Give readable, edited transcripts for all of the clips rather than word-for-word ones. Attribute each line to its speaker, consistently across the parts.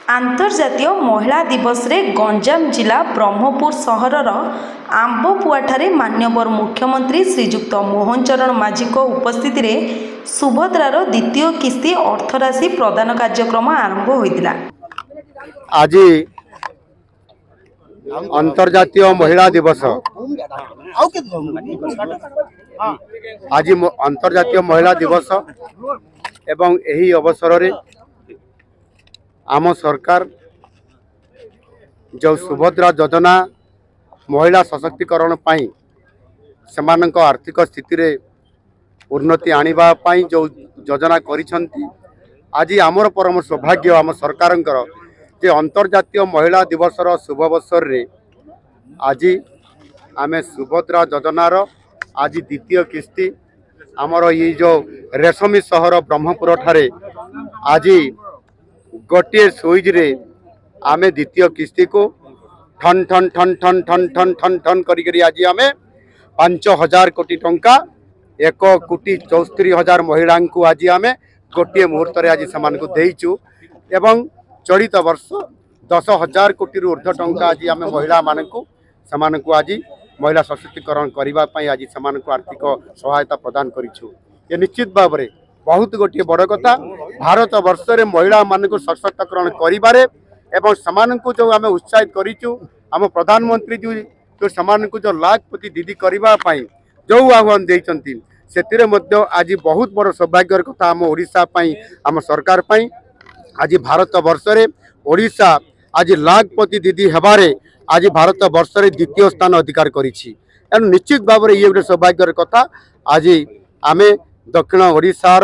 Speaker 1: आंतरजातीय महिला दिवस रे गंजाम जिला ब्रह्मपुर सहरर आंबपुआठारे माननीय मुख्यमंत्री श्रीजुक्त मोहन चरण माझी उपस्थिति रे सुभद्रार द्वितीय किस्ती अर्थराशि प्रदान कार्यक्रम आरंभ होइतिला।
Speaker 2: आज अंतर्जातीय महिला दिवस आज अंतर्जातीय महिला दिवस एवं यही अवसर रे आम सरकार जो सुभद्रा योजना महिला सशक्तिकरण पाई सेमानक आर्थिक स्थिति रे उन्नति आनिबा पाई जो योजना करिसंती आज आमर परम सौभाग्य आम सरकारंकर जे अंतर्जातीय महिला दिवसर शुभ अवसर रे आज आमे सुभद्रा योजनार आज द्वितीय किस्ती आमर ये जो रेशमी सहर ब्रह्मपुर ठारे आज गोटे सुइज रे आमे द्वितीय किस्ती को ठन ठन ठन ठन ठन ठन ठन ठन करी आज आमे 5,000 कोटी टंका 1,64,000 महिला को आज आमे गोटे मुहूर्त रे आज समान को देइचु एवं चलित वर्ष 10,000 कोटी ऊर्ध्व टंका आज आमे महिला मानकु समान को आज महिला सशक्तिकरण करबा पई आज समान को आर्थिक सहायता प्रदान करिछु। ये निश्चित भाव में बहुत गोटे बड़ कथा भारत वर्ष रे महिला मानक सशक्तिकरण करिबारे एवं समान को जो आम उत्साहित करिचु आम प्रधानमंत्री जी जो समान को जो लाखपति दीदी करबा पई जो आह्वान देइचंती सेतिरे मध्य आज बहुत बड़ सौभाग्यर कथा आम ओडिशा पई आम सरकार पई आज भारत वर्ष रे ओडिशा आज लाखपति दीदी हेबारे आज भारत वर्ष रे द्वितीय स्थान अधिकार करिछि। एनु निश्चित भाव में ये गोटे सौभाग्यर कथा आज आमे दक्षिण ओडिशार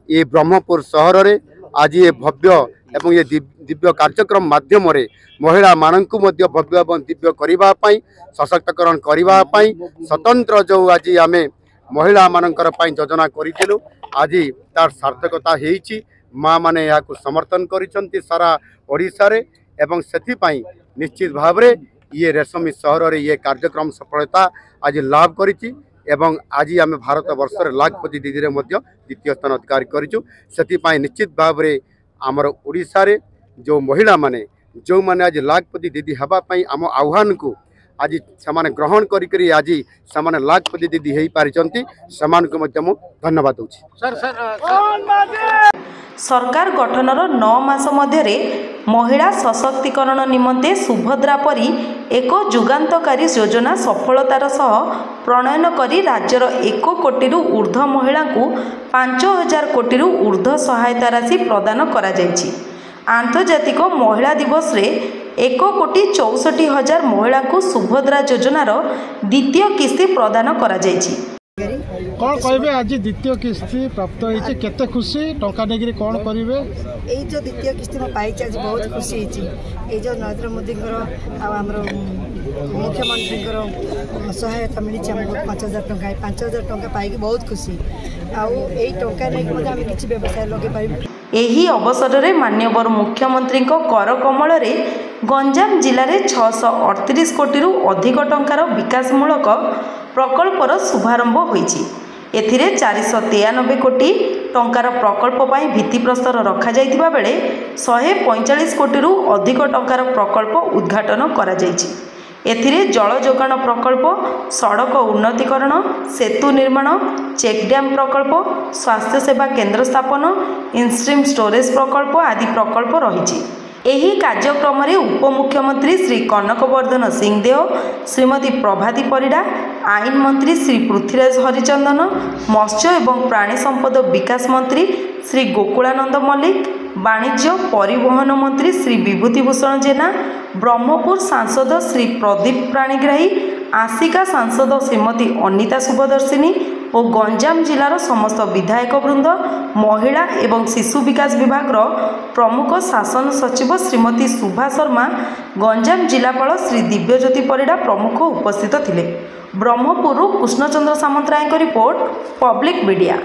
Speaker 2: ये ब्रह्मपुर सहर रे आज ये भव्य एवं ये दिव्य कार्यक्रम माध्यम रे महिला मानकु मध्य भव्य एवं दिव्य करबा पई सशक्तिकरण करबा पई स्वतंत्र जो आज आमे महिला मानकर पई योजना करिथिलु आज तार सार्थकता हेइछि। माँ माने या समर्थन करिसंती सारा ओडिशा रे एवं सेथि पई निश्चित भाव रे ये रेशमी सहर रे ये कार्यक्रम सफलता आज लाभ करिछि एवं आज आम भारत वर्ष लाखपति दीदी रे मध्य द्वितीय स्थान अधिकार करिछु। सेथि पई निश्चित भाव रे आमर ओडिशा रे जो महिला माने जो माने आज लाखपति दीदी हबा पई आम आह्वान को आज समान ग्रहण करी आज समान लाखपति दीदी हेई पारिचंती समान को मध्य मु धन्यवाद दूची।
Speaker 1: सरकार गठनर 9 मास मध्य महिला सशक्तिकरण निमंते सुभद्रा परी एक जुगान्तकारी योजना सफलतार सह प्रणयन करी राज्यर 1 कोटी ऊर्ध्व महिला को 5,000 कोटी ऊर्ध्व सहायता राशि प्रदान करा जायछि। आंतर्जातिक महिला दिवस रे 1,64,000 महिला को सुभद्रा योजनार द्वितीय किस्ती प्रदान करा जायछि।
Speaker 3: कौन कहबे आज द्वितीय किस्ती प्राप्त होइछि केते खुशी टंका नेगिरी कौन करिवे
Speaker 4: ए जो द्वितीय किस्ती में पाइछि आज बहुत खुशी हिछि। ए जो नरेंद्र मोदी आ हमरो मुख्यमंत्री सहायता मिली हमको 5,000 टंका 5,000 टंका पाई बहुत खुशी आ ए टंका नै कि हम किछि व्यवसाय लगे पाइबे।
Speaker 1: एही अवसर रे माननीय मुख्यमंत्री कर कमल रे गंजाम जिले में 638 कोटी अधिक टंकार विकासमूलक प्रकल्पर शुभारंभ होइछि। एथिरे 493 कोटी टंकार प्रकल्प पाई भित्तिप्रस्तर रखा जाइतिबा बेले 145 कोटी अधिक टंकार प्रकल्प उद्घाटन करा जाइछि। एथिरे जल जोगाण प्रकल्प सड़क उन्नतीकरण सेतु निर्माण चेक डैम प्रकल्प स्वास्थ्य सेवा केन्द्र स्थापन इनस्ट्रीम स्टोरेज प्रकल्प आदि प्रकल्प रहिछि। एही कार्यक्रम रे उपमुख्यमंत्री श्री कनकवर्धन सिंहदेव श्रीमती प्रभाती परिडा आईन मंत्री श्री पृथ्वीराज हरिचंदन मत्स्य एवं प्राणी संपद विकास मंत्री श्री गोकुलानंद मल्लिक वाणिज्य परिवहन मंत्री श्री विभूतिभूषण जेना ब्रह्मपुर सांसद श्री प्रदीप प्राणीग्राही आसिका सांसद श्रीमती अनिता शुभदर्शिनी और गंजाम जिलार समस्त विधायक वृंद महिला एवं शिशु विकास विभाग प्रमुख शासन सचिव श्रीमती शुभा शर्मा गंजाम जिलापाल श्री दिव्यज्योति परिडा प्रमुख उपस्थित थिले। Brahmapur Krushnachandra Samantaray report public media.